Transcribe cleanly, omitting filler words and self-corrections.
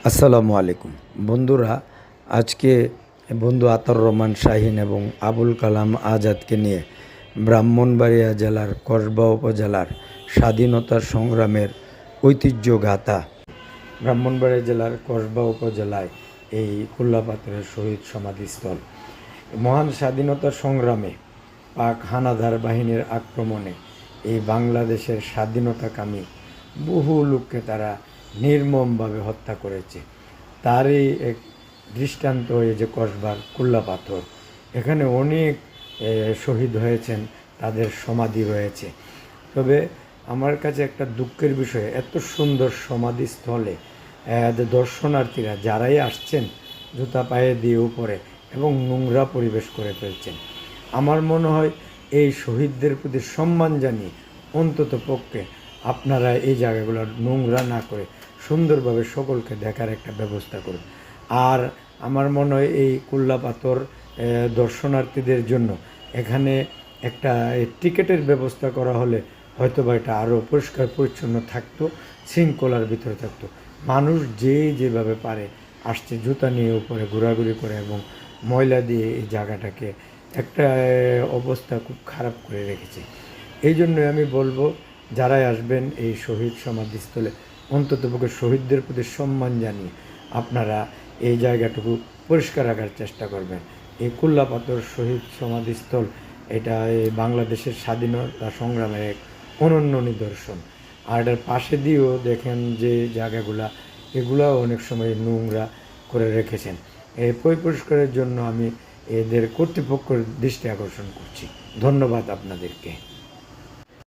আসসালামু আলাইকুম বন্ধুরা। আজকে বন্ধু আতাউর রহমান শাহীন এবং আবুল কালাম আজাদকে নিয়ে ব্রাহ্মণবাড়িয়া জেলার কসবা উপজেলার স্বাধীনতা সংগ্রামের ঐতিহ্যগাথা। ব্রাহ্মণবাড়িয়া জেলার কসবা উপজেলায় এই কুল্লাপাথরের শহীদ সমাধিস্থল। মহান স্বাধীনতা সংগ্রামে পাক হানাদার বাহিনীর আক্রমণে এই বাংলাদেশের স্বাধীনতাকামী বহু লোককে তারা নির্মমভাবে হত্যা করেছে। তারই এক দৃষ্টান্ত এই যে কসবার কুল্লাপাথর। এখানে অনেক শহীদ হয়েছেন, তাদের সমাধি রয়েছে। তবে আমার কাছে একটা দুঃখের বিষয়, এত সুন্দর সমাধিস্থলে দর্শনার্থীরা যারাই আসছেন জুতা পায়ে দিয়ে উপরে এবং নোংরা পরিবেশ করে ফেলছেন। আমার মনে হয় এই শহীদদের প্রতি সম্মান জানিয়ে অন্তত পক্ষে আপনারা এই জায়গাগুলো নোংরা না করে সুন্দরভাবে সকলকে দেখার একটা ব্যবস্থা করুন। আর আমার মনে হয় এই কুল্লাপাথর দর্শনার্থীদের জন্য এখানে একটা টিকিটের ব্যবস্থা করা হলে হয়তো বা এটা আরও পরিষ্কার পরিচ্ছন্ন থাকতো, শৃঙ্খলার ভিতরে থাকতো। মানুষ যেভাবে পারে আসছে জুতা নিয়ে উপরে ঘোরাঘুরি করে এবং ময়লা দিয়ে এই জায়গাটাকে একটা অবস্থা খুব খারাপ করে রেখেছে। এই জন্যই আমি বলবো, যারাই আসবেন এই শহীদ সমাধিস্থলে অন্ততপক্ষে শহীদদের প্রতি সম্মান জানিয়ে আপনারা এই জায়গাটুকু পরিষ্কার রাখার চেষ্টা করবেন। এই কুল্লাপাথর শহীদ সমাধিস্থল এটা এই বাংলাদেশের স্বাধীনতা সংগ্রামের এক অনন্য নিদর্শন। আর এটার পাশে দিয়েও দেখেন যে জায়গাগুলা, এগুলাও অনেক সময় নোংরা করে রেখেছেন। এই পরিষ্কারের জন্য আমি এদের কর্তৃপক্ষের দৃষ্টি আকর্ষণ করছি। ধন্যবাদ আপনাদেরকে।